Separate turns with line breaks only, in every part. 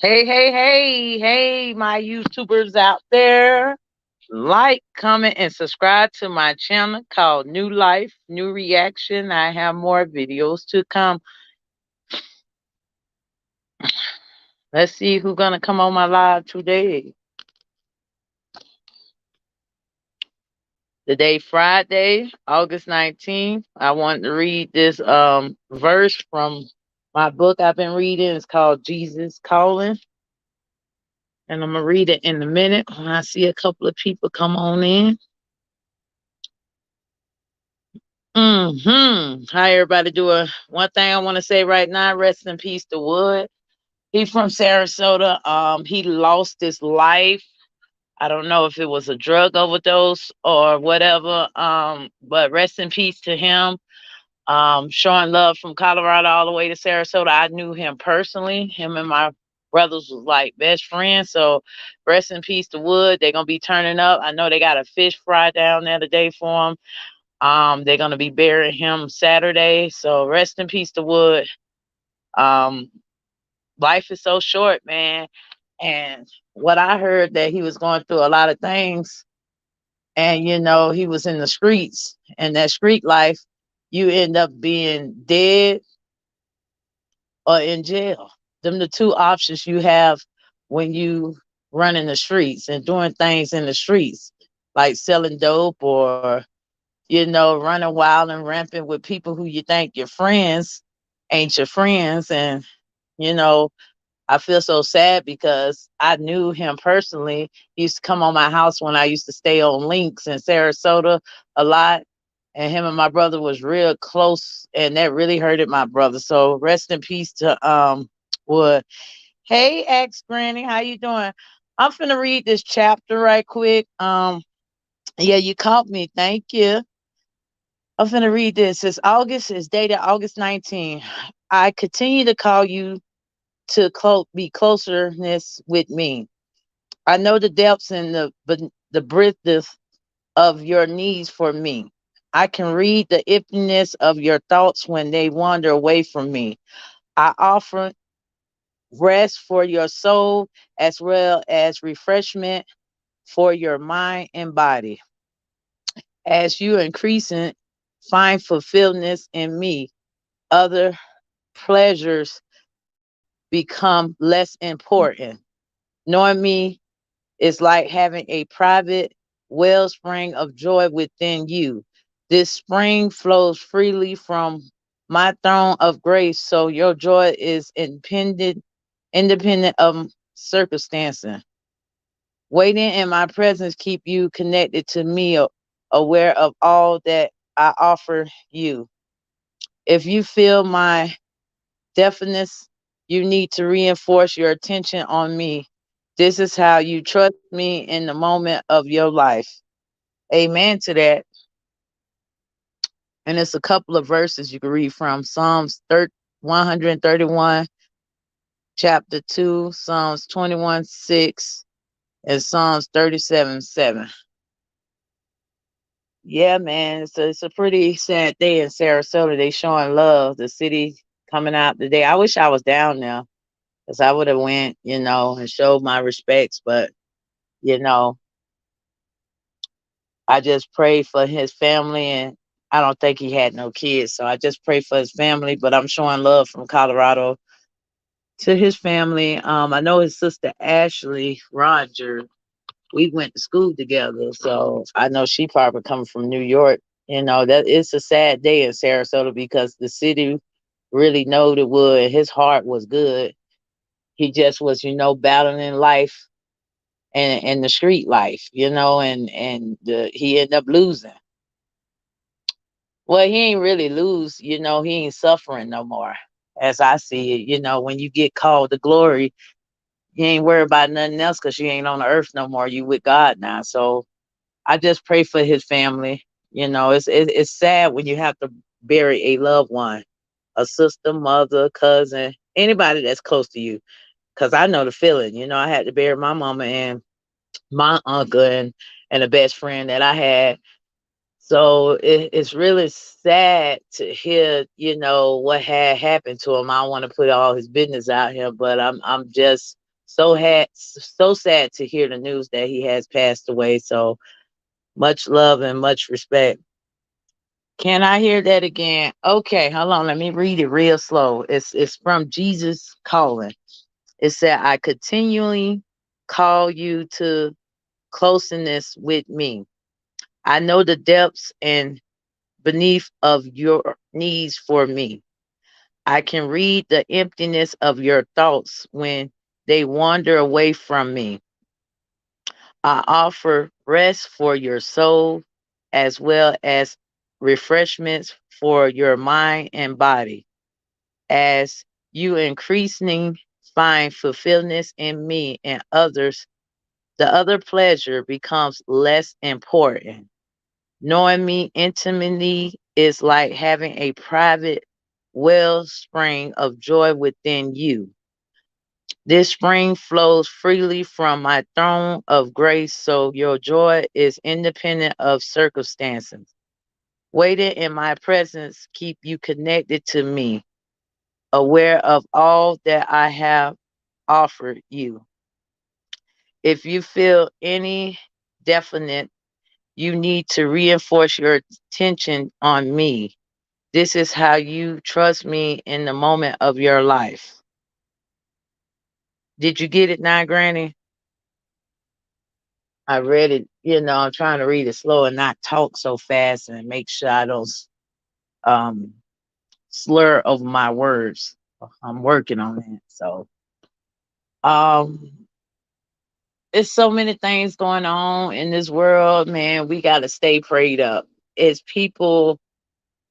Hey, hey, hey, hey, my YouTubers out there. Like, comment, and subscribe to my channel called New Life, New Reaction. I have more videos to come. Let's see who's gonna come on my live today. Today, Friday, August 19th. I want to read this verse from my book I've been reading. It's called Jesus Calling. And I'm gonna read it in a minute when I see a couple of people come on in. How everybody doing? One thing I want to say right now, rest in peace to Wood. He from Sarasota. He lost his life. I don't know if it was a drug overdose or whatever. But rest in peace to him. Showing love from Colorado all the way to Sarasota. I knew him personally. Him and my brothers was like best friends. So rest in peace to Wood. They're gonna be turning up. I know they got a fish fry down there today for him. They're gonna be burying him Saturday. So rest in peace to Wood. Um, Life is so short, man. And what I heard that he was going through a lot of things, and he was in the streets, and that street life, you end up being dead or in jail. Them the two options you have when you run in the streets and doing things in the streets, like selling dope or running wild and rampant with people who you think your friends ain't your friends. And, you know, I feel so sad because I knew him personally. He used to come on my house when I used to stay on Links in Sarasota a lot. And him and my brother was real close, and that really hurted my brother. So rest in peace to Wood. Hey, ex Granny, how you doing? I'm finna read this chapter right quick. Yeah, you caught me. Thank you. I'm finna read this. It's dated August 19th. I continue to call you to be closerness with me. I know the depths and the breadth of your needs for me. I can read the emptiness of your thoughts when they wander away from me. I offer rest for your soul as well as refreshment for your mind and body. As you increase in, find fulfillment in me. Other pleasures become less important. Knowing me is like having a private wellspring of joy within you. This spring flows freely from my throne of grace, so your joy is independent of circumstances. Waiting in my presence keep you connected to me, aware of all that I offer you. If you feel my deafness, you need to reinforce your attention on me. This is how you trust me in the moment of your life. Amen to that. And it's a couple of verses you can read from Psalms 131, chapter 2, Psalms 21, 6, and Psalms 37, 7. Yeah, man, it's a pretty sad day in Sarasota. They showing love. The city coming out today. I wish I was down there because I would have went, and showed my respects. But you know, I just pray for his family, and I don't think he had no kids, so I just pray for his family. But I'm showing love from Colorado to his family. I know his sister Ashley Roger. We went to school together, so I know she probably coming from New York. That it's a sad day in Sarasota because the city really knowed it would. His heart was good. He just was, battling life and the street life, he ended up losing. Well, he ain't really lose, he ain't suffering no more. As I see it, when you get called to glory, you ain't worried about nothing else because you ain't on the earth no more. You with God now. So I just pray for his family. It's sad when you have to bury a loved one, a sister, mother, cousin, anybody that's close to you. Cause I know the feeling. I had to bury my mama and my uncle and the best friend that I had. So it's really sad to hear, what had happened to him. I don't want to put all his business out here, but I'm just So sad to hear the news that he has passed away. So much love and much respect. Can I hear that again? Okay, hold on. Let me read it real slow. It's from Jesus calling. It said, I continually call you to closeness with me. I know the depths and beneath of your needs for me. I can read the emptiness of your thoughts when they wander away from me. I offer rest for your soul as well as refreshments for your mind and body. As you increasingly find fulfillment in me and others, the other pleasure becomes less important. Knowing me intimately is like having a private wellspring of joy within you. This spring flows freely from my throne of grace, so your joy is independent of circumstances. Waiting in my presence keep you connected to me, aware of all that I have offered you. If you feel any definite, you need to reinforce your attention on me. This is how you trust me in the moment of your life. Did you get it now, Granny? I read it, I'm trying to read it slow and not talk so fast and make sure I don't um, slur over my words. I'm working on that. So, um, it's so many things going on in this world, man. We got to stay prayed up. It's people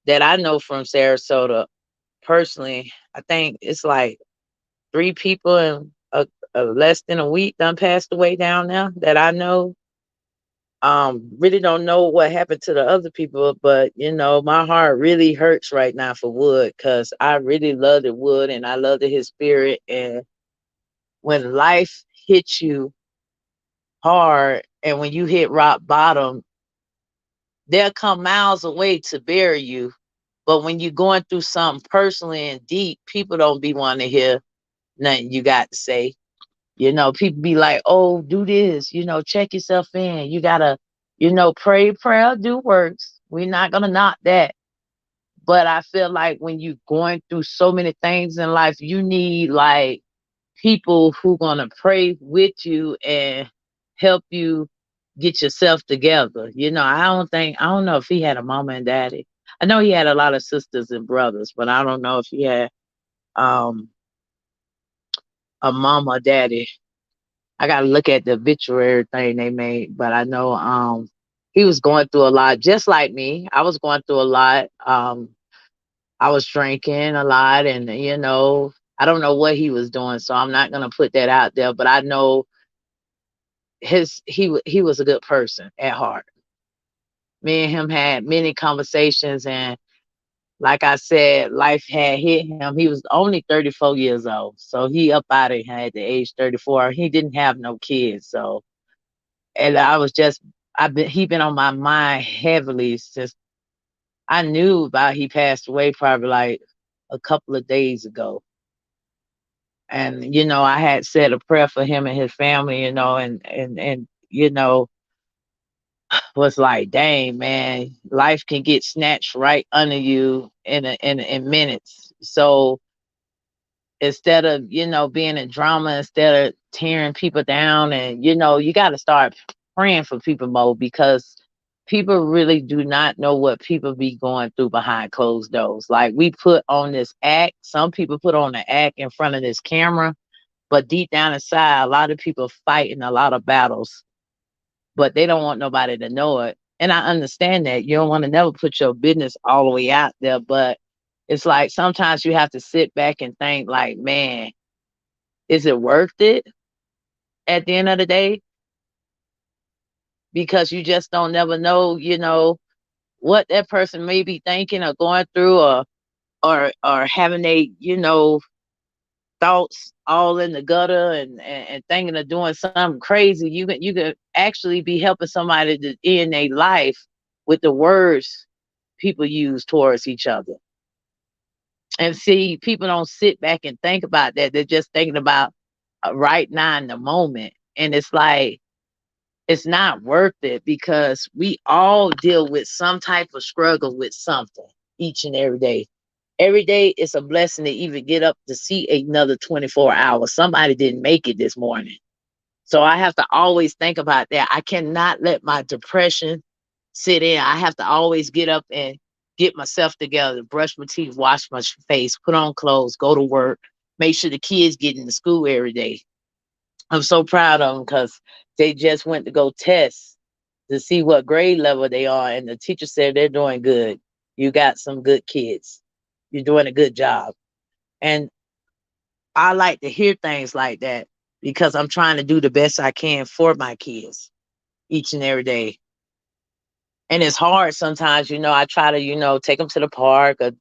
that I know from Sarasota personally. I think it's like 3 people in less than a week done passed away down there that I know. Really don't know what happened to the other people, but my heart really hurts right now for Wood because I really love the Wood and I love his spirit. And when life hits you hard and when you hit rock bottom, they'll come miles away to bury you. But when you're going through something personally and deep, people don't be wanting to hear nothing you got to say. People be like, oh, do this, check yourself in. You gotta, pray, prayer, do works. We're not gonna knock that. But I feel like when you're going through so many things in life, you need like people who gonna pray with you and help you get yourself together. I don't know if he had a mama and daddy. I know he had a lot of sisters and brothers, but I don't know if he had um a mama or daddy. I gotta look at the obituary thing they made, but I know he was going through a lot, just like me. I was going through a lot. I was drinking a lot, and I don't know what he was doing, so I'm not gonna put that out there. But I know he was a good person at heart. Me and him had many conversations, and like I said, life had hit him. He was only 34 years old, so he up out of here at the age 34. He didn't have no kids, so and I was just he been on my mind heavily since I knew about he passed away probably like a couple of days ago. And I had said a prayer for him and his family, and was like, dang man, life can get snatched right under you in minutes. So instead of being in drama, instead of tearing people down, and you got to start praying for people more because people really do not know what people be going through behind closed doors. Like we put on this act, some people put on an act in front of this camera, but deep down inside a lot of people fighting a lot of battles, but they don't want nobody to know it. And I understand that you don't want to never put your business all the way out there, but it's like sometimes you have to sit back and think like, man, is it worth it at the end of the day? Because you just don't never know, what that person may be thinking or going through, or having thoughts all in the gutter, and thinking of doing something crazy. You could actually be helping somebody to end their life with the words people use towards each other. And see, people don't sit back and think about that. They're just thinking about, right now in the moment. And it's like, it's not worth it because we all deal with some type of struggle with something each and every day. Every day it's a blessing to even get up to see another 24 hours. Somebody didn't make it this morning. So I have to always think about that. I cannot let my depression sit in. I have to always get up and get myself together, brush my teeth, wash my face, put on clothes, go to work, make sure the kids get into school every day. I'm so proud of them because they just went to go test to see what grade level they are. And the teacher said they're doing good. You got some good kids. You're doing a good job. And I like to hear things like that because I'm trying to do the best I can for my kids each and every day. And it's hard sometimes, I try to, take them to the park or,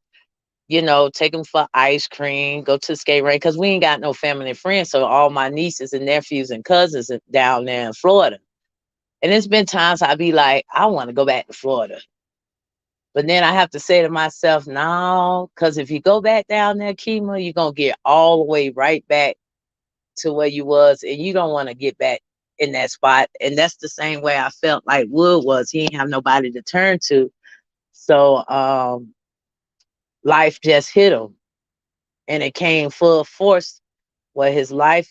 take them for ice cream, go to the skate rink because we ain't got no family and friends. So all my nieces and nephews and cousins are down there in Florida. And it's been times I be like, I want to go back to Florida. But then I have to say to myself, no, because if you go back down there, Kima, you're going to get all the way right back to where you was, and you don't want to get back in that spot. And that's the same way I felt like Wood was. He didn't have nobody to turn to. So life just hit him, and it came full force where his life,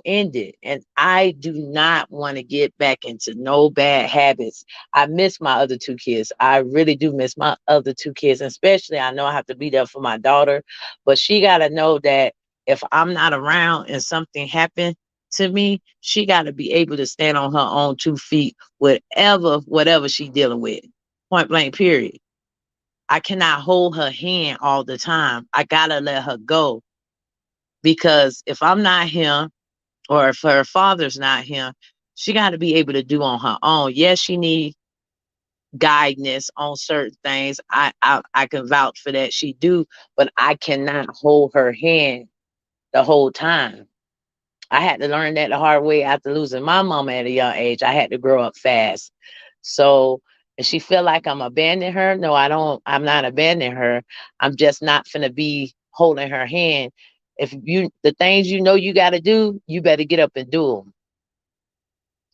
ended. And I do not want to get back into no bad habits. I miss my other two kids. I really do miss my other two kids, especially I know I have to be there for my daughter, but she got to know that if I'm not around and something happened to me, she got to be able to stand on her own 2 feet, whatever she dealing with. Point blank, period. I cannot hold her hand all the time. I got to let her go because if I'm not here or if her father's not here, she got to be able to do on her own. Yes, she need guidance on certain things. I can vouch for that. She do, but I cannot hold her hand the whole time. I had to learn that the hard way after losing my mama at a young age. I had to grow up fast. So, and she feel like I'm abandoning her. No, I don't. I'm not abandoning her. I'm just not finna be holding her hand. If the things you got to do, you better get up and do them.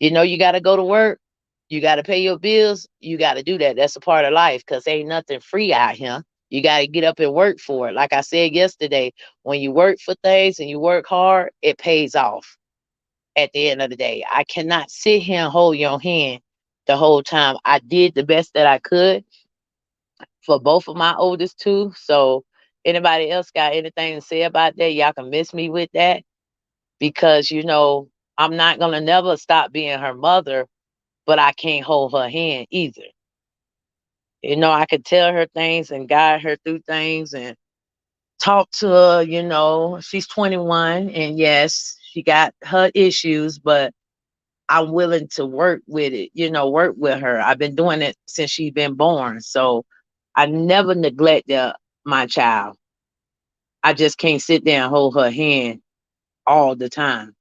You got to go to work. You got to pay your bills. You got to do that. That's a part of life because ain't nothing free out here. You got to get up and work for it. Like I said yesterday, when you work for things and you work hard, it pays off at the end of the day. I cannot sit here and hold your hand the whole time. I did the best that I could for both of my oldest two. So, anybody else got anything to say about that? Y'all can miss me with that because, I'm not going to never stop being her mother, but I can't hold her hand either. I could tell her things and guide her through things and talk to her. She's 21 and yes, she got her issues, but I'm willing to work with it, work with her. I've been doing it since she's been born. So I never neglect my child. I just can't sit there and hold her hand all the time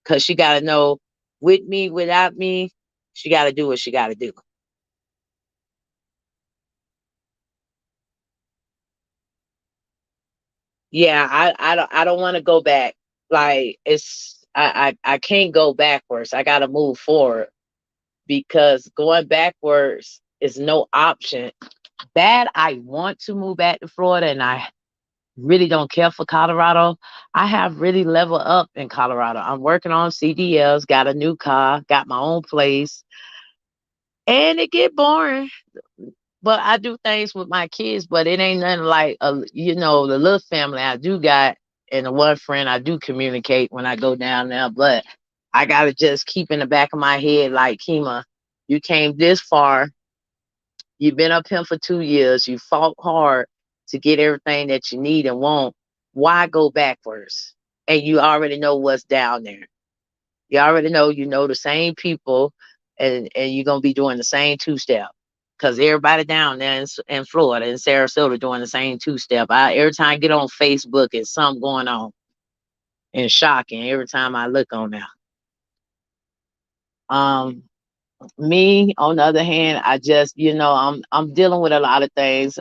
because she got to know with me, without me, she got to do what she got to do. Yeah, I don't want to go back. Like I can't go backwards. I got to move forward because going backwards is no option. Bad, I want to move back to Florida and I really don't care for Colorado. I have really leveled up in Colorado. I'm working on CDLs, got a new car, got my own place, and it get boring. But I do things with my kids, but it ain't nothing like the little family I do got and the one friend I do communicate when I go down there. But I gotta just keep in the back of my head like Kima, you came this far. You've been up here for 2 years. You fought hard to get everything that you need and want. Why go backwards? And you already know what's down there. You already know the same people, and you're gonna be doing the same 2 step. Cause everybody down there in Florida and Sarasota doing the same 2 step. Every time I get on Facebook, it's something going on and shocking every time I look on there. Um, Me on the other hand, I just I'm dealing with a lot of things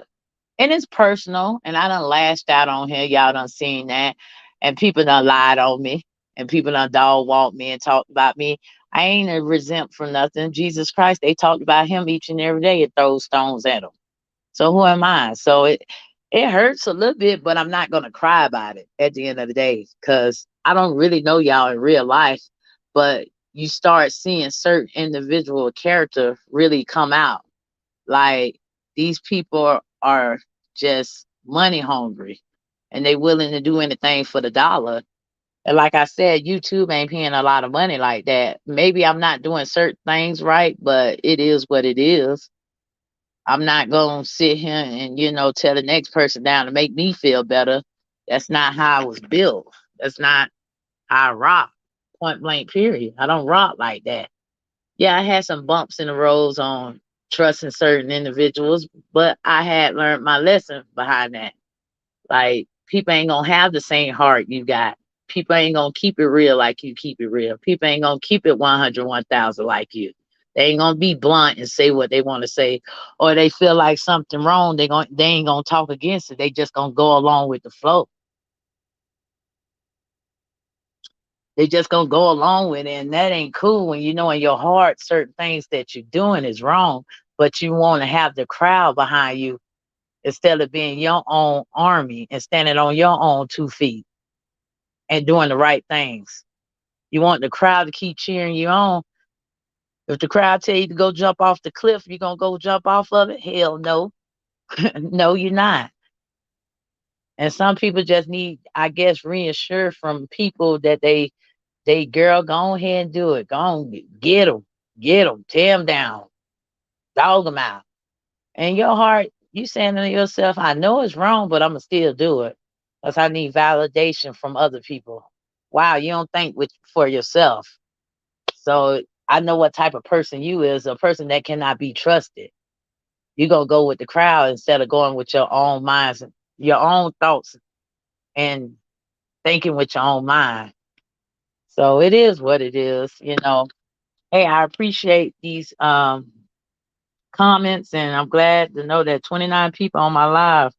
and it's personal and I done lashed out on here. Y'all done seen that. And people done lied on me and people done dog walked me and talked about me. I ain't a resent for nothing. Jesus Christ, they talked about him each and every day and throw stones at him. So who am I? So it hurts a little bit, but I'm not gonna cry about it at the end of the day because I don't really know y'all in real life, but you start seeing certain individual character really come out. Like these people are just money hungry and they willing to do anything for the dollar. And like I said, YouTube ain't paying a lot of money like that. Maybe I'm not doing certain things right, but it is what it is. I'm not gonna sit here and tell the next person down to make me feel better. That's not how I was built. That's not how I rock. Point blank. Period. I don't rock like that. Yeah, I had some bumps in the roads on trusting certain individuals, but I had learned my lesson behind that. Like people ain't gonna have the same heart you got. People ain't gonna keep it real like you keep it real. People ain't gonna keep it 100, 1,000 like you. They ain't gonna be blunt and say what they want to say, or they feel like something wrong. They ain't gonna talk against it. They just gonna go along with the flow. They just gonna go along with it, and that ain't cool when you know in your heart certain things that you're doing is wrong, but you want to have the crowd behind you instead of being your own army and standing on your own 2 feet and doing the right things. You want the crowd to keep cheering you on. If the crowd tell you to go jump off the cliff, you gonna go jump off of it? Hell no. No, you're not. And some people just need, I guess, reassured from people that they girl, go ahead and do it. Go on, get them, tear them down, dog them out. And your heart, you saying to yourself, I know it's wrong, but I'm gonna still do it because I need validation from other people. Wow, you don't think with for yourself. So I know what type of person you is, a person that cannot be trusted. You gonna go with the crowd instead of going with your own minds, your own thoughts, and thinking with your own mind. So it is what it is. Hey, I appreciate these comments, and I'm glad to know that 29 people on my live.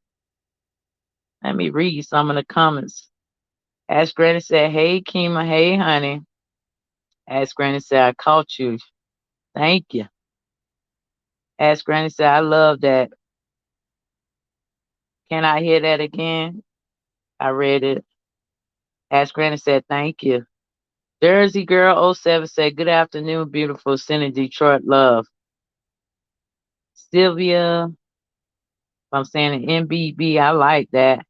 Let me read some of the comments. Ask Granny said, "Hey Kima, hey honey." Ask Granny said, "I caught you. Thank you." Ask Granny said, "I love that. Can I hear that again?" I read it. Ask Granny said, "Thank you." Jersey Girl oh 07 said, "Good afternoon, beautiful. Sending Detroit love." Sylvia, if I'm saying an MBB, I like that.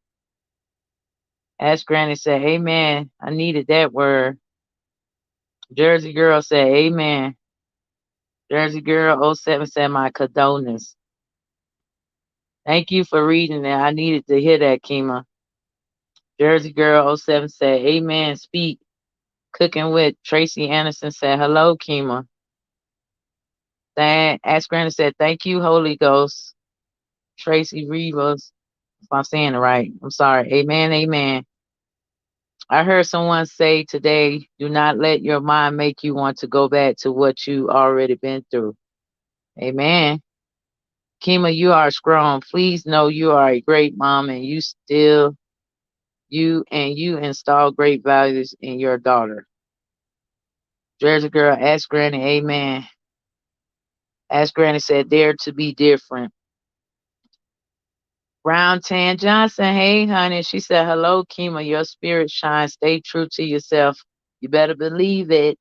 Ask Granny said, "Amen. I needed that word." Jersey Girl said, "Amen." Jersey Girl oh 07 said, "My condolences." Thank you for reading that. I needed to hear that, Kima. Jersey Girl oh 07 said, "Amen. Speak." Cooking with Tracy Anderson said, "Hello, Kima." Ask Granny said, "Thank you, Holy Ghost." Tracy Rivas, if I'm saying it right. I'm sorry. Amen. Amen. I heard someone say today, do not let your mind make you want to go back to what you already been through. Amen. Kima, you are strong. Please know you are a great mom and you install great values in your daughter. Jersey Girl, ask Granny, amen. Ask Granny said, dare to be different. Brown Tan Johnson, hey honey. She said, hello, Kima. Your spirit shines. Stay true to yourself. You better believe it.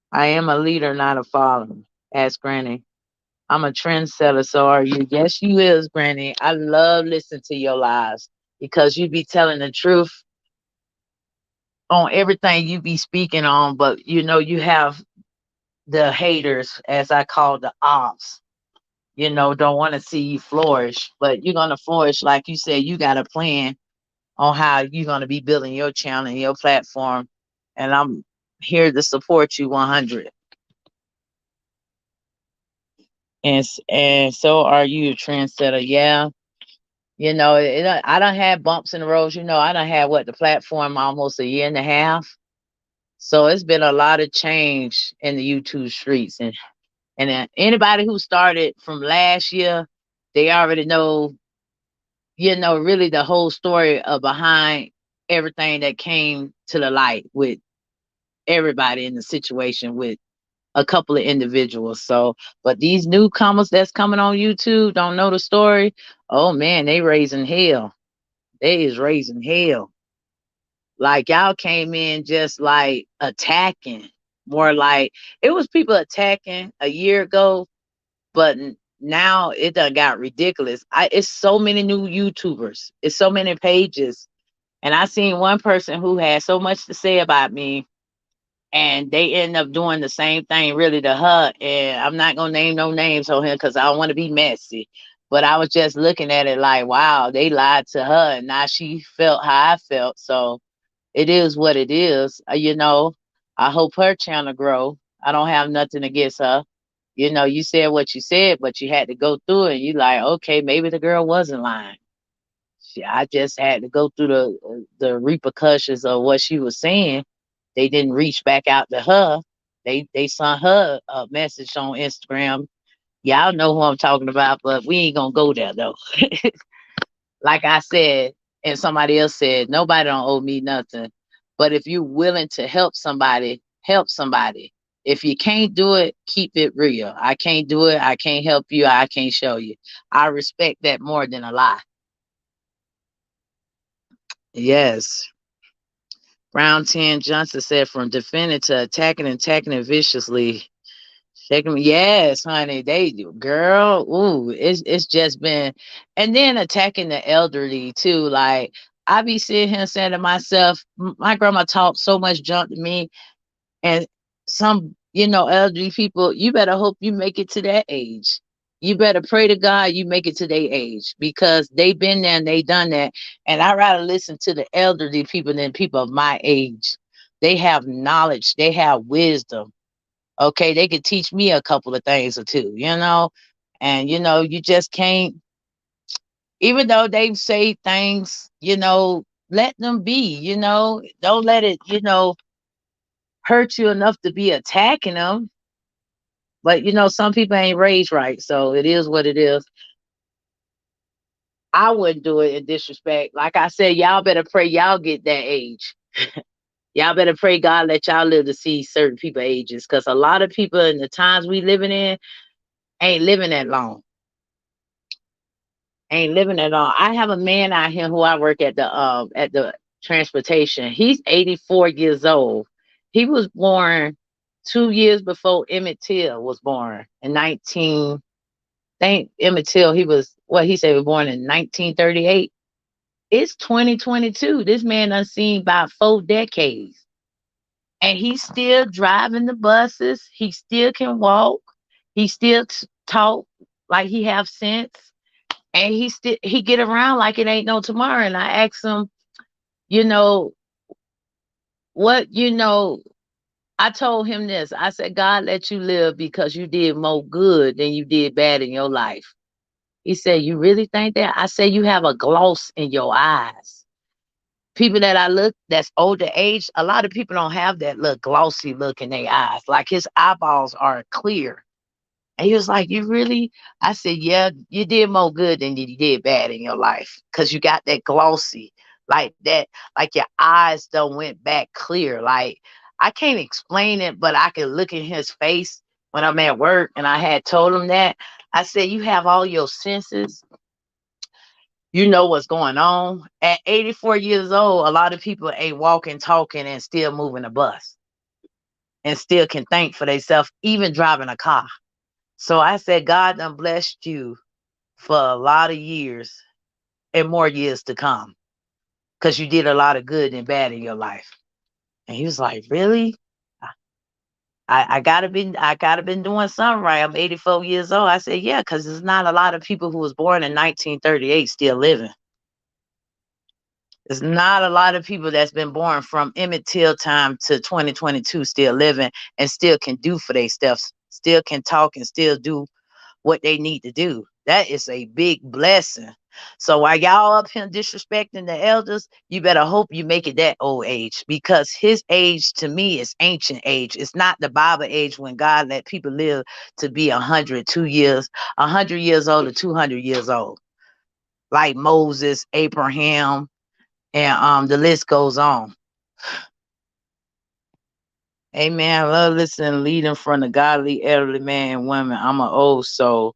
I am a leader, not a follower. Ask Granny. I'm a trendsetter, so are you? Yes, you is, Granny. I love listening to your lives because you be telling the truth on everything you be speaking on, but you have the haters, as I call the ops, don't want to see you flourish, but you're going to flourish. Like you said, you got a plan on how you're going to be building your channel and your platform. And I'm here to support you 100. And so are you, a trendsetter. Yeah. I don't have bumps in the road. I don't have the platform almost a year and a half. So it's been a lot of change in the YouTube streets. And then anybody who started from last year, they already know, really the whole story behind everything that came to the light with everybody in the situation with a couple of individuals. So, but these newcomers that's coming on YouTube don't know the story. Oh man, they raising hell. They is raising hell. Like y'all came in just like attacking, more like it was people attacking a year ago, but now it done got ridiculous. It's so many new YouTubers, it's so many pages, and I seen one person who had so much to say about me, and they end up doing the same thing really to her. And I'm not gonna name no names on here because I don't want to be messy. But I was just looking at it like, wow, they lied to her, and now she felt how I felt. So it is what it is. I hope her channel grow. I don't have nothing against her. You said what you said, but you had to go through it. And you like, okay, maybe the girl wasn't lying. I just had to go through the repercussions of what she was saying. They didn't reach back out to her. They sent her a message on Instagram. Y'all know who I'm talking about, but we ain't gonna go there though. Like I said, and somebody else said, nobody don't owe me nothing. But if you're willing to help somebody, help somebody. If you can't do it, keep it real. I can't do it. I can't help you. I can't show you. I respect that more than a lie. Yes. Brown 10 Johnson said from defending to attacking it viciously. Shaking me. Yes, honey. They do. Girl, ooh, it's just been, and then attacking the elderly too. Like I be sitting here saying to myself, my grandma taught so much junk to me, and some, elderly people, you better hope you make it to that age. You better pray to God you make it to their age because they been there and they done that. And I rather listen to the elderly people than people of my age. They have knowledge, they have wisdom. Okay, they could teach me a couple of things or two. And you just can't, even though they say things, let them be. Don't let it, hurt you enough to be attacking them. But some people ain't raised right, so it is what it is. I wouldn't do it in disrespect. Like I said, y'all better pray y'all get that age. Y'all better pray God let y'all live to see certain people ages, because a lot of people in the times we living in ain't living that long. Ain't living that long. I have a man out here who I work at the transportation. He's 84 years old. He was born 2 years before Emmett Till was born in 19. Think Emmett Till, he said he was born in 1938. It's 2022. This man done seen about 4 decades. And he's still driving the buses. He still can walk. He still talk like he have sense. And he get around like it ain't no tomorrow. And I asked him, you know, what, I told him this. I said, God let you live because you did more good than you did bad in your life. He said, you really think that? I said, you have a gloss in your eyes. People that I look that's older age, a lot of people don't have that look glossy look in their eyes. Like his eyeballs are clear. And he was like, you really? I said, yeah, you did more good than you did bad in your life. Cause you got that glossy, like that, like your eyes don't went back clear. Like I can't explain it, but I can look in his face when I'm at work, and I had told him that. I said, you have all your senses. You know what's going on. At 84 years old, a lot of people ain't walking, talking, and still moving a bus and still can think for themselves, even driving a car. So I said, God done blessed you for a lot of years and more years to come because you did a lot of good and bad in your life. And he was like, really? I gotta been doing something right. I'm 84 years old. I said, yeah, because there's not a lot of people who was born in 1938 still living. There's not a lot of people that's been born from Emmett Till time to 2022 still living and still can do for themselves, still can talk and still do what they need to do. That is a big blessing. So while y'all up here disrespecting the elders, you better hope you make it that old age, because his age to me is ancient age. It's not the Bible age when God let people live to be 100, 2 years, 100 years old or 200 years old, like Moses, Abraham, And the list goes on. Amen. I love listening, leading from the godly elderly man and women. I'm an old soul.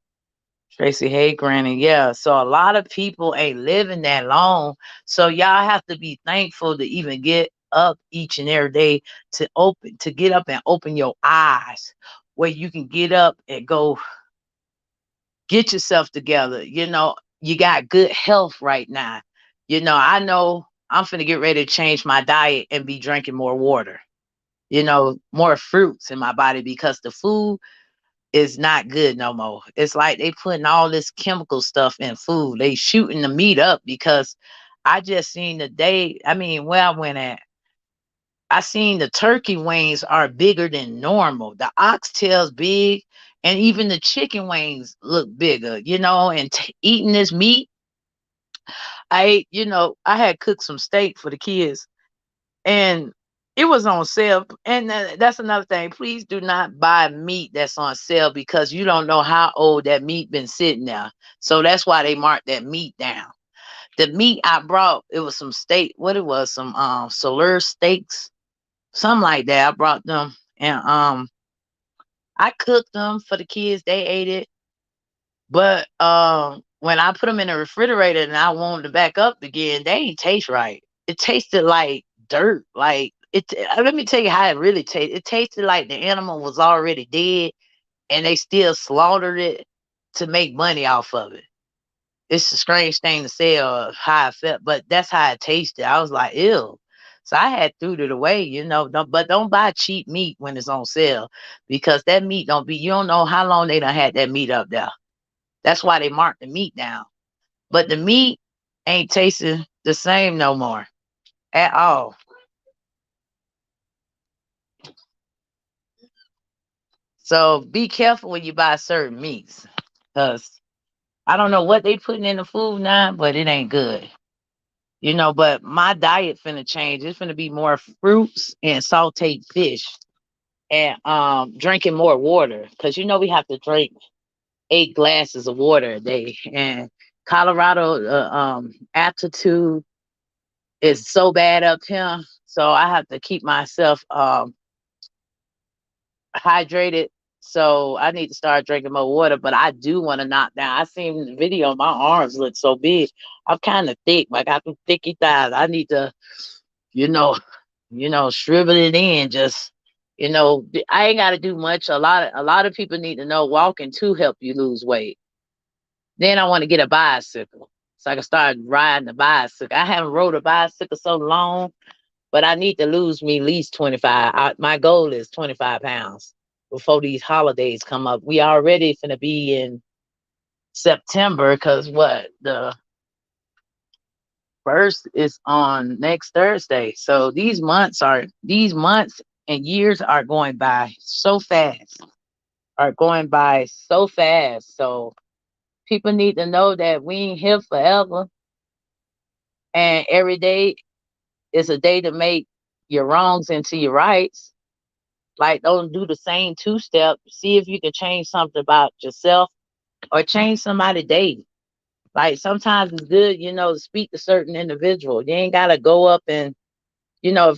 Tracy, hey, Granny. Yeah. So a lot of people ain't living that long. So y'all have to be thankful to even get up each and every day to get up and open your eyes where you can get up and go get yourself together. You got good health right now. I know I'm finna get ready to change my diet and be drinking more water, more fruits in my body because the food is not good no more. It's like they putting all this chemical stuff in food. They shooting the meat up because I just seen the day. I mean, where I went at, I seen the turkey wings are bigger than normal. The oxtails big, and even the chicken wings look bigger. And eating this meat, I ate. I had cooked some steak for the kids, and it was on sale. And that's another thing. Please do not buy meat that's on sale because you don't know how old that meat been sitting there. So that's why they marked that meat down. The meat I brought, it was some steak. What it was, some Solar steaks, something like that. I brought them, and I cooked them for the kids. They ate it. But when I put them in the refrigerator and I wanted to back up again, they ain't taste right. It tasted like dirt. Like it. Let me tell you how it really tasted. It tasted like the animal was already dead, and they still slaughtered it to make money off of it. It's a strange thing to say or how I felt, but that's how it tasted. I was like, ew. So I had threw it away, but don't buy cheap meat when it's on sale because that meat don't be, you don't know how long they done had that meat up there. That's why they marked the meat down. But the meat ain't tasting the same no more at all. So be careful when you buy certain meats. Cause I don't know what they putting in the food now, but it ain't good. But my diet finna change. It's finna be more fruits and sauteed fish and drinking more water. Cause we have to drink 8 glasses of water a day. And Colorado altitude is so bad up here. So I have to keep myself hydrated. So I need to start drinking more water, but I do want to knock down. I seen the video, my arms look so big. I'm kind of thick. I got some thicky thighs. I need to, you know, shrivel it in. Just, I ain't got to do much. A lot of people need to know walking to help you lose weight. Then I want to get a bicycle so I can start riding a bicycle. I haven't rode a bicycle so long, but I need to lose me at least 25. My goal is 25 pounds before these holidays come up. We already finna be in September because what? The first is on next Thursday. So these months and years are going by so fast. Are going by so fast. So people need to know that we ain't here forever. And every day is a day to make your wrongs into your rights. Like, don't do the same two step. See if you can change something about yourself or change somebody's day. Like, sometimes it's good, to speak to certain individual. You ain't gotta go up and, you know,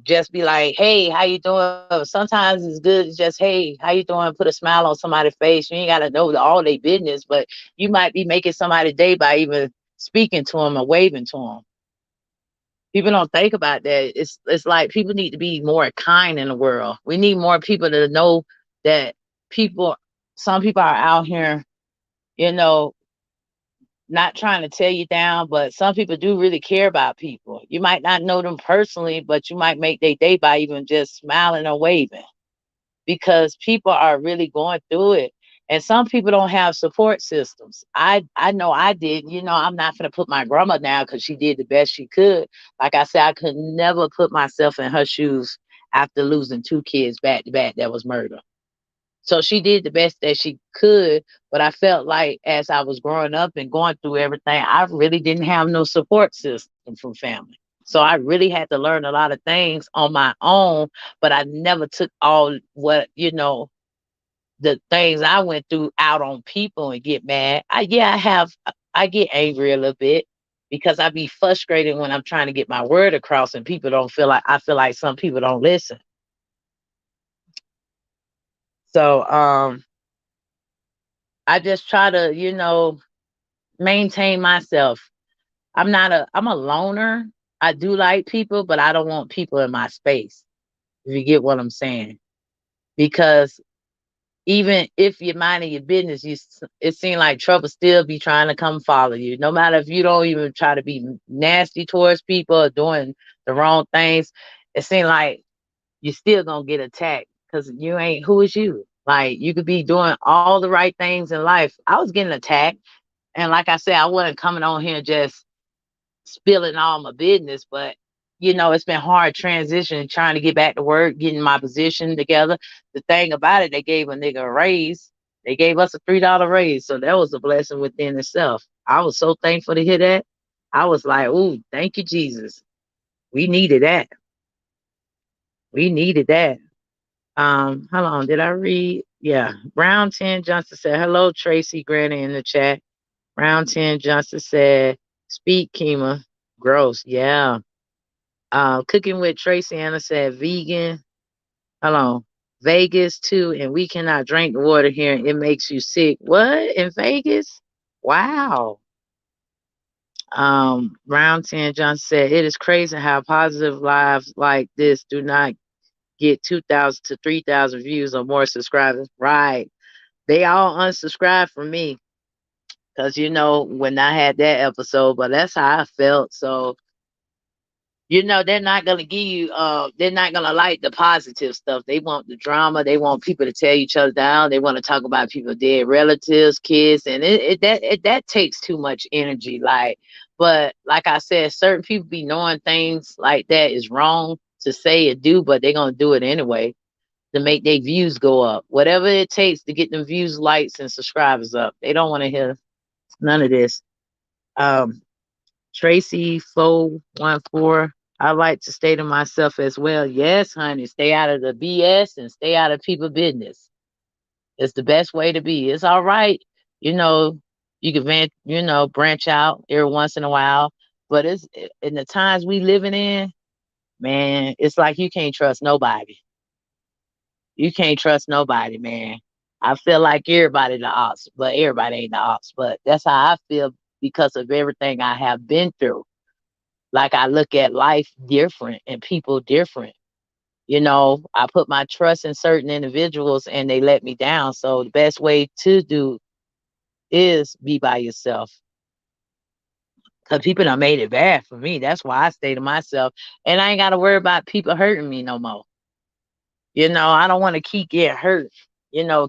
just be like, hey, how you doing? Sometimes it's good to just, hey, how you doing? Put a smile on somebody's face. You ain't gotta know all their business, but you might be making somebody's day by even speaking to them or waving to them. People don't think about that. It's like people need to be more kind in the world. We need more people to know that people some people are out here, you know, not trying to tear you down, but some people do really care about people. You might not know them personally, but you might make their day by even just smiling or waving because people are really going through it. And some people don't have support systems. I know I did. I'm not going to put my grandma down because she did the best she could. Like I said, I could never put myself in her shoes after losing 2 kids back to back that was murder. So she did the best that she could, but I felt like as I was growing up and going through everything, I really didn't have no support system from family. So I really had to learn a lot of things on my own, but I never took all the things I went through out on people and get mad. I get angry a little bit, because I be frustrated when I'm trying to get my word across and people don't feel like I feel like some people don't listen. So I just try to, maintain myself. I'm a loner. I do like people, but I don't want people in my space. If you get what I'm saying. Because even if you're minding your business, it seems like trouble still be trying to come follow you. No matter if you don't even try to be nasty towards people or doing the wrong things, it seems like you're still gonna get attacked because you ain't who is you. Like you could be doing all the right things in life. I was getting attacked, and like I said, I wasn't coming on here just spilling all my business, but it's been hard transition trying to get back to work, getting my position together. The thing about it, they gave a nigga a raise. They gave us a $3 raise. So that was a blessing within itself. I was so thankful to hear that. I was like, ooh, thank you, Jesus. We needed that. We needed that. Hold on, did I read? Yeah. Brown 10 Johnson said, hello, Tracy Granny in the chat. Brown 10 Johnson said, speak, Kima. Gross. Yeah. Cooking with Tracy Anna said vegan. Hold on. Vegas too, and we cannot drink the water here. It makes you sick. What in Vegas? Wow. Round 10 Johnson said it is crazy how positive lives like this do not get 2,000 to 3,000 views or more subscribers. Right. They all unsubscribed from me because when I had that episode, but that's how I felt. So they're not gonna give you they're not gonna like the positive stuff. They want the drama, they want people to tear each other down, they want to talk about people dead relatives, kids, and that takes too much energy. But like I said, certain people be knowing things like that is wrong to say or do, but they're gonna do it anyway to make their views go up. Whatever it takes to get them views, likes, and subscribers up. They don't want to hear none of this. Um Tracy 414. I like to stay to myself as well. Yes, honey. Stay out of the BS and stay out of people business. It's the best way to be. It's all right. You know, you can branch out every once in a while. But it's in the times we living in, man, it's like you can't trust nobody. You can't trust nobody, man. I feel like everybody the ops, but everybody ain't the ops. But that's how I feel because of everything I have been through. Like I look at life different and people different. I put my trust in certain individuals and they let me down. So the best way to do is be by yourself. Cause people done made it bad for me. That's why I stay to myself. And I ain't gotta worry about people hurting me no more. I don't want to keep getting hurt.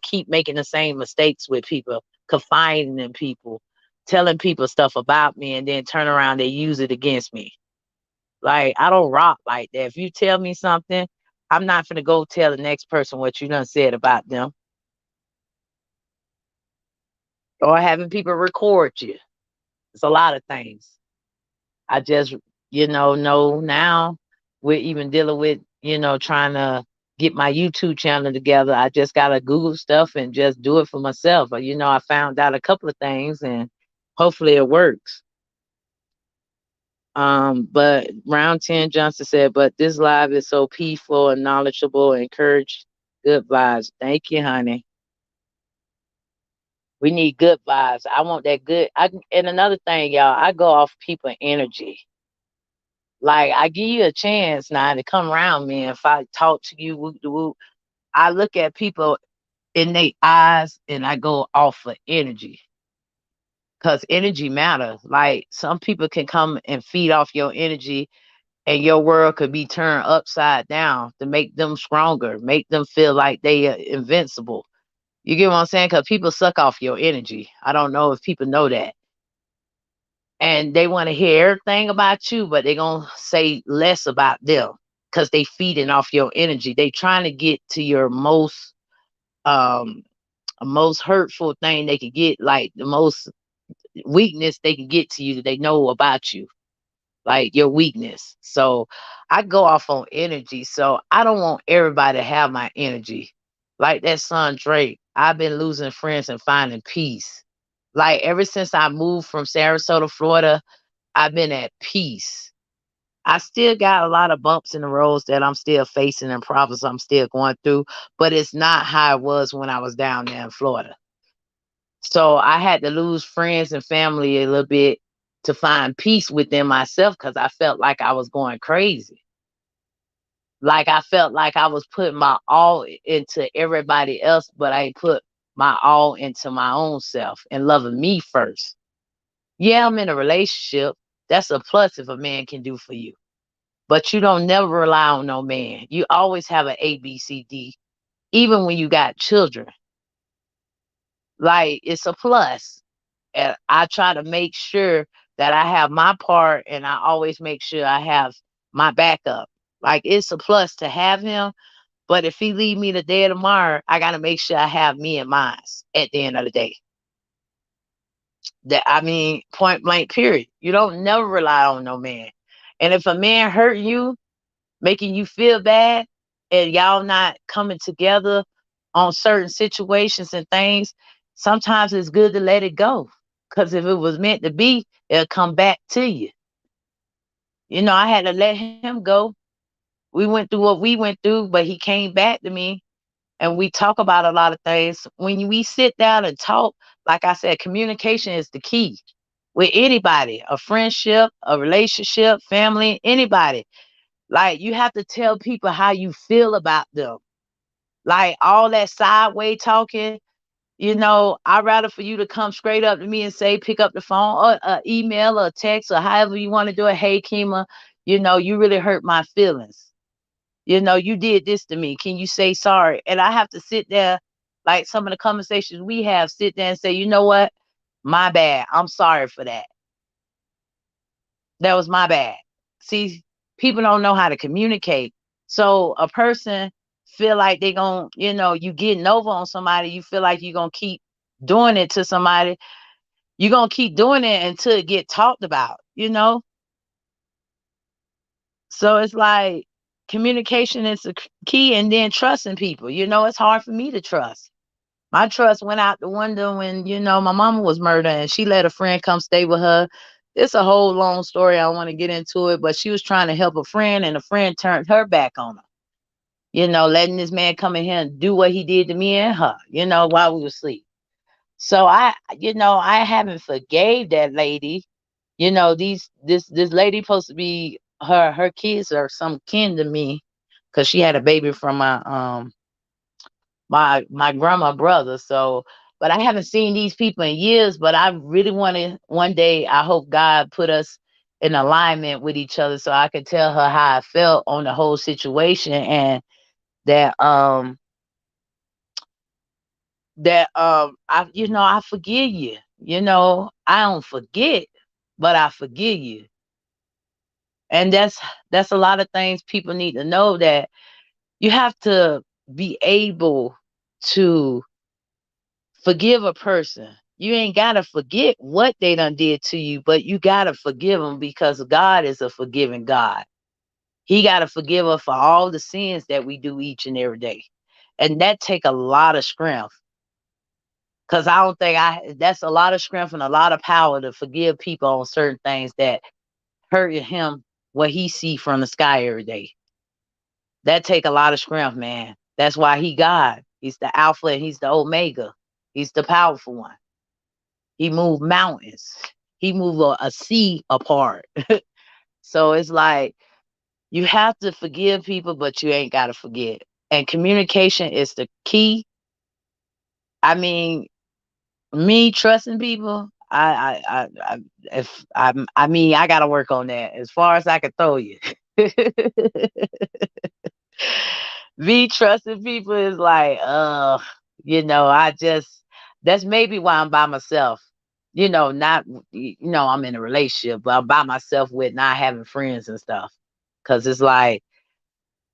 Keep making the same mistakes with people, confiding in people, telling people stuff about me, and then turn around they use it against me. Like, I don't rock like that. If you tell me something, I'm not gonna go tell the next person what you done said about them. Or having people record you. It's a lot of things. I just, know now we're even dealing with, trying to get my YouTube channel together. I just gotta Google stuff and just do it for myself. But I found out a couple of things and hopefully it works. But round 10 Johnson said, but this live is so peaceful and knowledgeable, encourage good vibes. Thank you, honey. We need good vibes. I want that good. And another thing, y'all, I go off people energy. Like I give you a chance now to come around me. If I talk to you, whoop de whoop, I look at people in their eyes and I go off of energy. Cause energy matters. Like some people can come and feed off your energy and your world could be turned upside down to make them stronger, make them feel like they are invincible. You get what I'm saying? Because people suck off your energy. I don't know if people know that. And they want to hear everything about you, but they're going to say less about them because they feeding off your energy. They trying to get to your um most hurtful thing they could get, like the most weakness they can get to you that they know about you, like your weakness. So I go off on energy. So I don't want everybody to have my energy. Like that son Drake, I've been losing friends and finding peace. Like ever since I moved from Sarasota, Florida, I've been at peace. I still got a lot of bumps in the roads that I'm still facing and problems I'm still going through, but it's not how it was when I was down there in Florida. So I had to lose friends and family a little bit to find peace within myself because I felt like I was going crazy. Like I felt like I was putting my all into everybody else, but I put my all into my own self and loving me first. Yeah, I'm in a relationship. That's a plus if a man can do for you. But you don't never rely on no man. You always have an A, B, C, D, even when you got children. Like it's a plus. And I try to make sure that I have my part and I always make sure I have my backup. Like it's a plus to have him, but if he leave me the day of tomorrow, I gotta make sure I have me and mine at the end of the day. That I mean, point blank, period. You don't never rely on no man. And if a man hurt you, making you feel bad, and y'all not coming together on certain situations and things, sometimes it's good to let it go. Cause if it was meant to be, it'll come back to you. You know, I had to let him go. We went through what we went through, but he came back to me and we talk about a lot of things. When we sit down and talk, like I said, communication is the key with anybody, a friendship, a relationship, family, anybody. Like you have to tell people how you feel about them. Like all that sideway talking, I'd rather for you to come straight up to me and say, pick up the phone or email or text or however you want to do it. Hey, Kima, you really hurt my feelings. You did this to me. Can you say sorry? And I have to sit there, like some of the conversations we have, sit there and say, you know what? My bad. I'm sorry for that. That was my bad. See, people don't know how to communicate. So a person feel like they gon', you getting over on somebody, you feel like you're gonna keep doing it to somebody. You're gonna keep doing it until it get talked about. So it's like communication is the key and then trusting people. It's hard for me to trust. My trust went out the window when, my mama was murdered and she let a friend come stay with her. It's a whole long story. I don't want to get into it, but she was trying to help a friend and a friend turned her back on her. Letting this man come in here and do what he did to me and her, while we were asleep. So I haven't forgave that lady. This lady supposed to be her kids are some kin to me because she had a baby from my grandma brother. So, but I haven't seen these people in years. But I really want to one day. I hope God put us in alignment with each other so I could tell her how I felt on the whole situation and that I forgive you. I don't forget, but I forgive you. And that's a lot of things people need to know that you have to be able to forgive a person. You ain't gotta forget what they done did to you, but you gotta forgive them because God is a forgiving God. He gotta forgive us for all the sins that we do each and every day. And that take a lot of strength. Cause I don't think that's a lot of strength and a lot of power to forgive people on certain things that hurt him what he see from the sky every day. That take a lot of strength, man. That's why he God. He's the Alpha and he's the Omega. He's the powerful one. He moved mountains. He moved a sea apart. So it's like you have to forgive people, but you ain't gotta forget. And communication is the key. I mean, me trusting people, I mean, I gotta work on that as far as I can throw you. Me trusting people is like, I just that's maybe why I'm by myself. Not I'm in a relationship, but I'm by myself with not having friends and stuff. Cause it's like,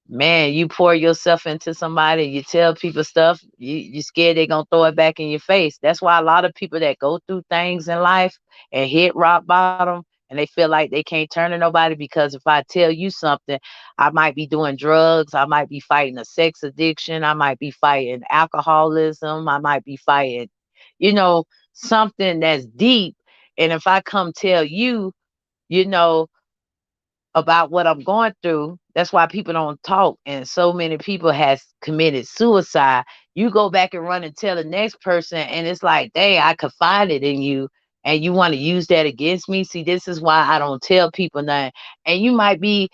man, you pour yourself into somebody, you tell people stuff, you scared they're gonna throw it back in your face. That's why a lot of people that go through things in life and hit rock bottom and they feel like they can't turn to nobody because if I tell you something, I might be doing drugs, I might be fighting a sex addiction, I might be fighting alcoholism, I might be fighting, something that's deep. And if I come tell you, you know, about what I'm going through. That's why people don't talk. And so many people has committed suicide. You go back and run and tell the next person, and it's like, dang, I confided in you, and you want to use that against me. See, this is why I don't tell people nothing. And you might be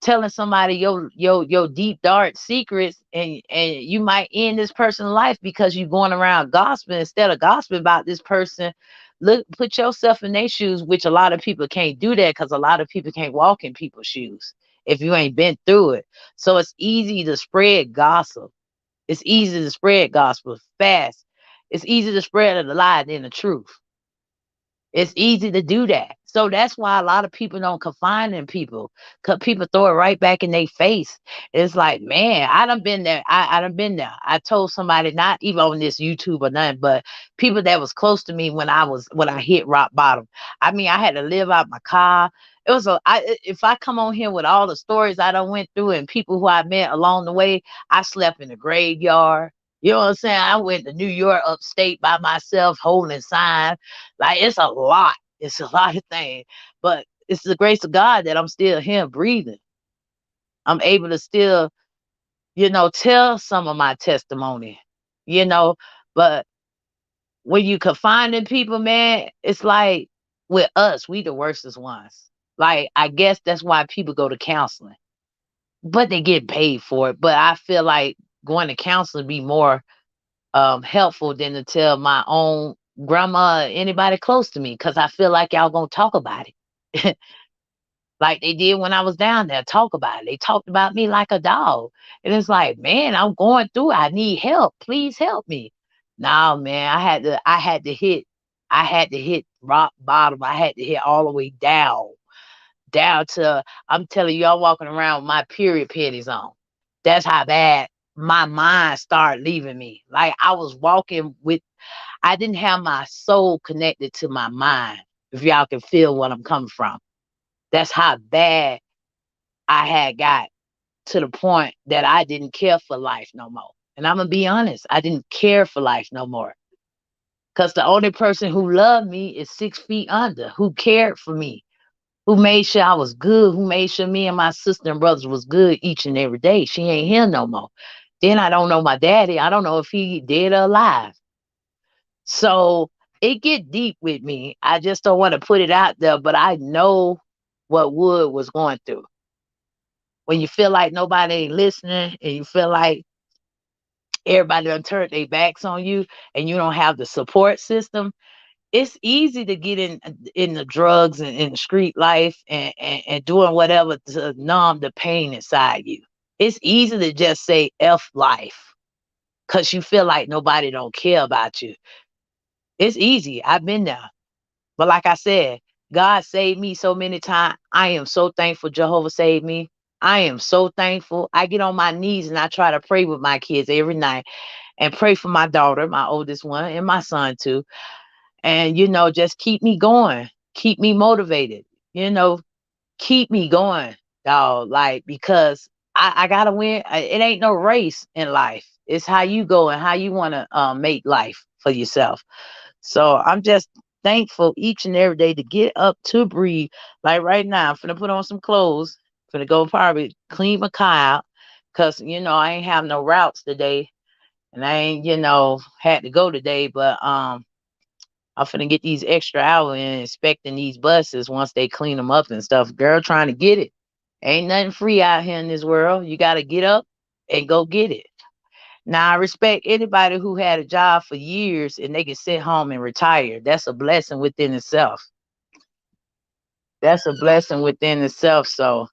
telling somebody your deep dark secrets, and you might end this person's life because you going around gossiping instead of gossiping about this person. Look, put yourself in their shoes, which a lot of people can't do that because a lot of people can't walk in people's shoes if you ain't been through it. So it's easy to spread gossip. It's easy to spread gospel fast. It's easy to spread the lie than the truth. It's easy to do that. So that's why a lot of people don't confide in people, because people throw it right back in their face. It's like, man, I done been there. I done been there. I told somebody, not even on this YouTube or nothing, but people that was close to me when I hit rock bottom. I mean, I had to live out my car. It was if I come on here with all the stories I done went through and people who I met along the way, I slept in the graveyard. You know what I'm saying? I went to New York upstate by myself holding signs. Like, it's a lot. It's a lot of things. But it's the grace of God that I'm still here breathing. I'm able to still, tell some of my testimony, you know. But when you confine in people, man, it's like with us, we the worstest ones. Like, I guess that's why people go to counseling. But they get paid for it. But I feel like going to counseling be more helpful than to tell my own grandma or anybody close to me, because I feel like y'all gonna talk about it. Like they did when I was down there, talk about it. They talked about me like a dog. And it's like, man, I'm going through it. I need help. Please help me. No, man, I had to hit rock bottom. I had to hit all the way down to, I'm telling you, I'm walking around with my period panties on. That's how bad my mind started leaving me. Like I was walking with, I didn't have my soul connected to my mind, if y'all can feel what I'm coming from. That's how bad I had got, to the point that I didn't care for life no more. And I'm going to be honest, I didn't care for life no more. Because the only person who loved me is 6 feet under, who cared for me, who made sure I was good, who made sure me and my sister and brothers was good each and every day. She ain't here no more. Then I don't know my daddy. I don't know if he dead or alive. So it get deep with me. I just don't want to put it out there, but I know what Wood was going through. When you feel like nobody ain't listening and you feel like everybody done turned their backs on you and you don't have the support system, it's easy to get in the drugs and in the street life and doing whatever to numb the pain inside you. It's easy to just say F life because you feel like nobody don't care about you. It's easy. I've been there. But like I said, God saved me so many times. I am so thankful Jehovah saved me. I am so thankful. I get on my knees and I try to pray with my kids every night and pray for my daughter, my oldest one, and my son too. And, just keep me going, keep me motivated, you know, keep me going, dog. Like, because I got to win. It ain't no race in life. It's how you go and how you want to make life for yourself. So I'm just thankful each and every day to get up to breathe. Like right now, I'm finna put on some clothes, finna go probably clean my car out, cause I ain't have no routes today, and I ain't had to go today. But I'm finna get these extra hours in inspecting these buses once they clean them up and stuff. Girl, trying to get it. Ain't nothing free out here in this world. You gotta get up and go get it. Now, I respect anybody who had a job for years and they can sit home and retire. That's a blessing within itself. That's a blessing within itself. So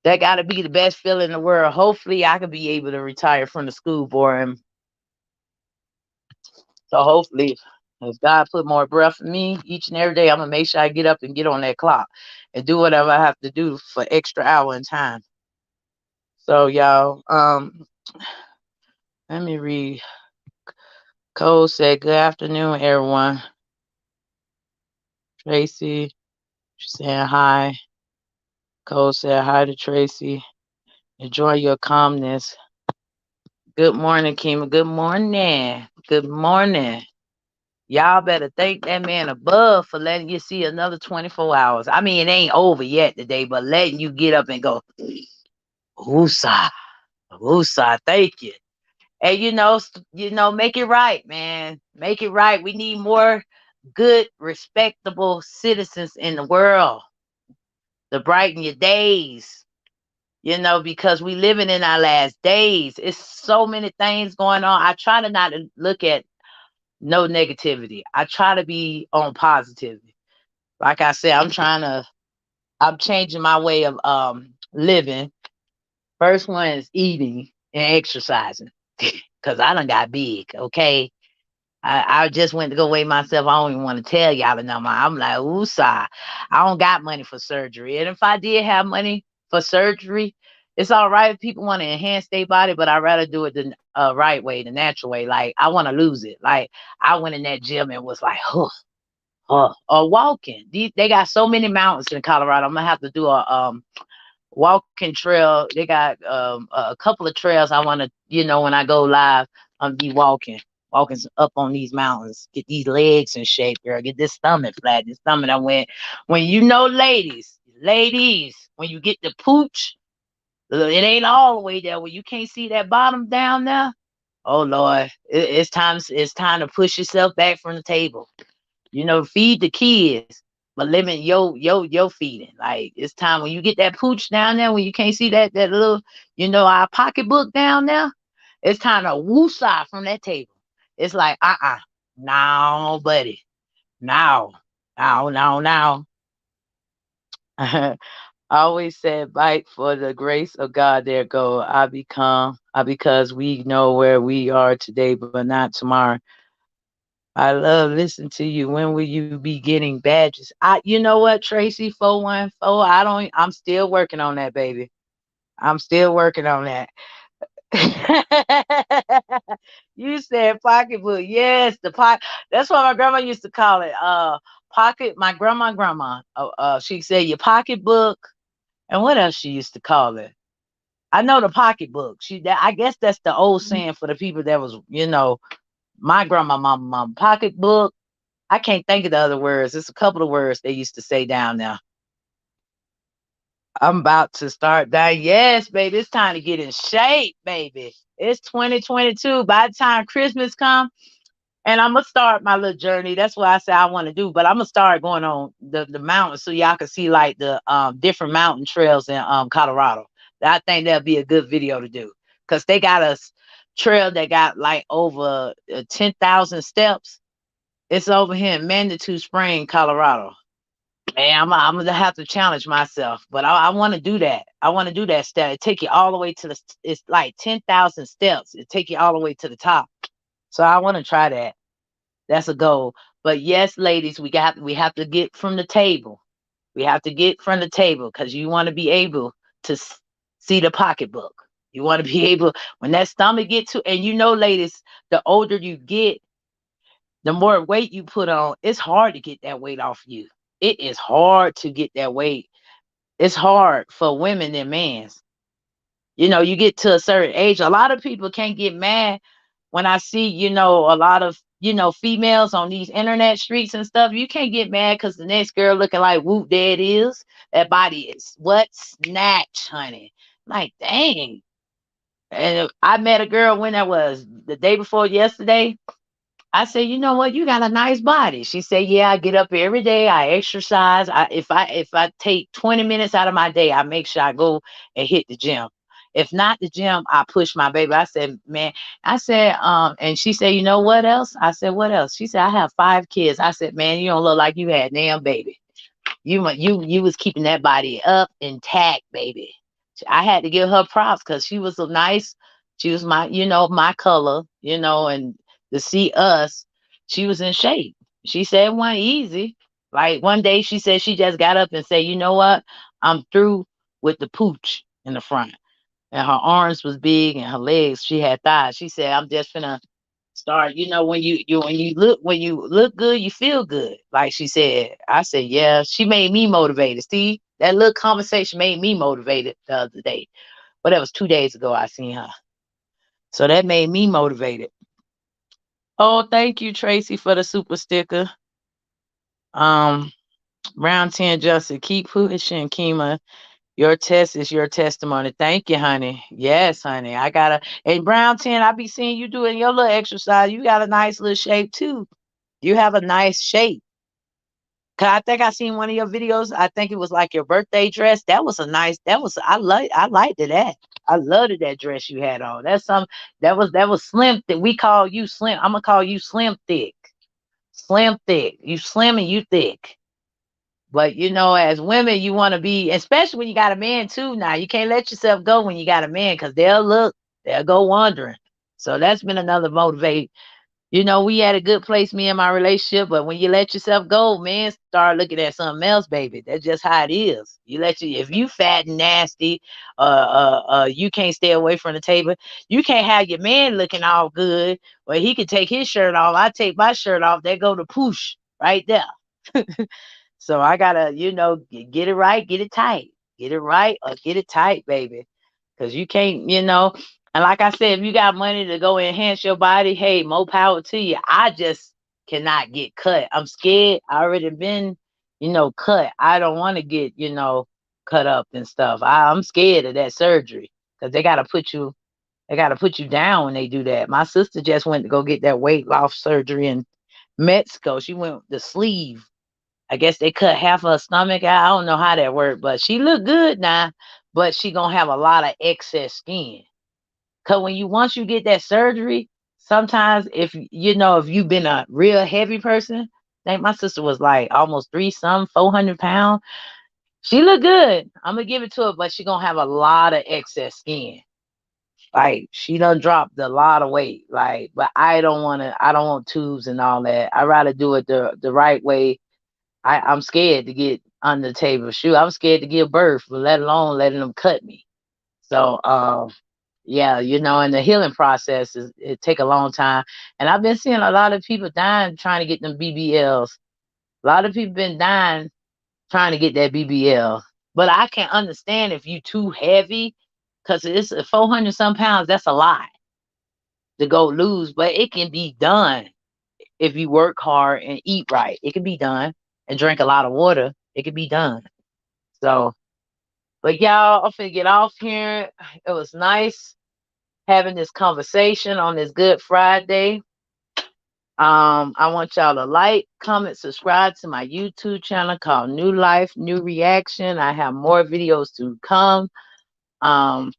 that got to be the best feeling in the world. Hopefully, I could be able to retire from the school board. And so hopefully, if God put more breath in me each and every day, I'm gonna make sure I get up and get on that clock and do whatever I have to do for extra hour in time. So y'all, let me read. Cole said, "Good afternoon, everyone." Tracy, she's saying hi. Cole said hi to Tracy. Enjoy your calmness. Good morning, Kima. Good morning. Good morning. Y'all better thank that man above for letting you see another 24 hours. I mean, it ain't over yet today, but letting you get up and go, woosah, woosah, thank you. And make it right, man. Make it right. We need more good, respectable citizens in the world to brighten your days. Because we living in our last days. It's so many things going on. I try to not look at no negativity. I try to be on positivity. Like I said, I'm changing my way of living. First one is eating and exercising. Cause I done got big, okay? I just went to go weigh myself. I don't even want to tell y'all the number. I'm like, woosah. I don't got money for surgery. And if I did have money for surgery, it's all right if people want to enhance their body, but I'd rather do it the right way, the natural way. Like, I want to lose it. Like, I went in that gym and was like, or walking. They got so many mountains in Colorado. I'm going to have to do a walking trail. They got a couple of trails I want to, when I go live, I'm be walking up on these mountains, get these legs in shape, girl, get this stomach flat. This stomach I went when ladies, when you get the pooch, it ain't all the way there. When you can't see that bottom down there, oh Lord, it's time. It's time to push yourself back from the table. Feed the kids, but limit your feeding. Like, it's time when you get that pooch down there, when you can't see that little, our pocketbook down there, it's time to woosah from that table. It's like, no, buddy, now, now. I always said, fight for the grace of God. There go. Because we know where we are today, but not tomorrow. I love listening to you. When will you be getting badges? You know what, Tracy 414? I'm still working on that, baby. I'm still working on that. You said pocketbook. Yes, the pocket. That's what my grandma used to call it. Pocket. My grandma. She said your pocketbook. And what else she used to call it? I know the pocketbook. I guess that's the old saying for the people that was, my grandma, mama, pocketbook. I can't think of the other words. It's a couple of words they used to say down there. I'm about to start dying. Yes, baby. It's time to get in shape, baby. It's 2022. By the time Christmas come, and I'm gonna start my little journey. That's what I say I want to do. But I'm gonna start going on the mountains so y'all can see like the different mountain trails in Colorado. I think that'll be a good video to do because they got a trail that got like over 10,000 steps. It's over here in Manitou Spring, Colorado. Man, I'm gonna have to challenge myself, but I want to do that. I want to do that step. It take you all the way to it's like 10,000 steps. It take you all the way to the top. So I want to try that. That's a goal. But yes, ladies, we have to get from the table. We have to get from the table because you want to be able to see the pocketbook. You want to be able when that stomach get to, and ladies, the older you get, the more weight you put on. It's hard to get that weight off you. It is hard to get that weight. It's hard for women than men's. You get to a certain age. A lot of people can't get mad when I see, a lot of, females on these internet streets and stuff. You can't get mad because the next girl looking like whoop, there it is. That body is what? Snatch, honey. Like, dang. And I met a girl when that was the day before yesterday. I said, you know what? You got a nice body. She said, yeah, I get up every day. I exercise. If I take 20 minutes out of my day, I make sure I go and hit the gym. If not the gym, I push my baby. I said, man, and she said, you know what else? I said, what else? She said, I have 5 kids. I said, man, you don't look like you had damn baby. You was keeping that body up intact, baby. I had to give her props because she was so nice. She was my color, and to see us, she was in shape. She said it wasn't easy. Like one day she said she just got up and said, you know what? I'm through with the pooch in the front. And her arms was big and her legs, she had thighs. She said, I'm just gonna start, when you look good, you feel good. Like she said. I said, yeah, she made me motivated. See, that little conversation made me motivated the other day. But that was 2 days ago I seen her. So that made me motivated. Oh, thank you, Tracy, for the super sticker. Um, Round 10 Justin, keep pushing, Kima. Your test is your testimony. Thank you, honey. Yes, honey. I gotta and Brown 10, I be seeing you doing your little exercise. You got a nice little shape too. You have a nice shape. 'Cause I think I seen one of your videos. I think it was like your birthday dress. That was a nice. That was I liked it that. I loved it, that dress you had on. That's some that was slim that we call you slim. I'm gonna call you slim thick. Slim thick. You slim and you thick. But as women, you want to be, especially when you got a man too. Now you can't let yourself go when you got a man because they'll go wandering. So that's been another motivate. We had a good place, me and my relationship, but when you let yourself go, man, start looking at something else, baby. That's just how it is. If you fat and nasty, you can't stay away from the table. You can't have your man looking all good, where he could take his shirt off. I take my shirt off. There go the push right there. So I gotta, get it right, get it tight, get it right or get it tight, baby. Cause you can't, and like I said, if you got money to go enhance your body, hey, more power to you. I just cannot get cut. I'm scared. I already been, cut. I don't want to get, cut up and stuff. I'm scared of that surgery because they gotta put you down when they do that. My sister just went to go get that weight loss surgery in Mexico. She went the sleeve. I guess they cut half of her stomach out. I don't know how that worked, but she looked good now. But she gonna have a lot of excess skin. Cause once you get that surgery, sometimes if you've been a real heavy person, I think my sister was like almost 400 pounds. She looked good. I'm gonna give it to her, but she gonna have a lot of excess skin. Like she done dropped a lot of weight. Like, but I don't want tubes and all that. I rather do it the right way. I'm scared to get under the table. Shoot, I'm scared to give birth, but let alone letting them cut me. So, yeah, and the healing process it take a long time. And I've been seeing a lot of people dying trying to get them BBLs. A lot of people been dying trying to get that BBL. But I can understand if you too heavy, because it's 400 some pounds. That's a lot to go lose, but it can be done if you work hard and eat right. It can be done and drink a lot of water. It can be done. So, but y'all, I'm finna get off here. It was nice having this conversation on this Good Friday. I want y'all to like, comment, subscribe to my YouTube channel called New Life, New Reaction. I have more videos to come. Um,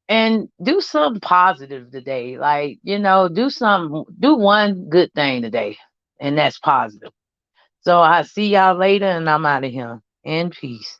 and do something positive today. Like, do one good thing today, and that's positive. So I see y'all later, and I'm out of here. In peace.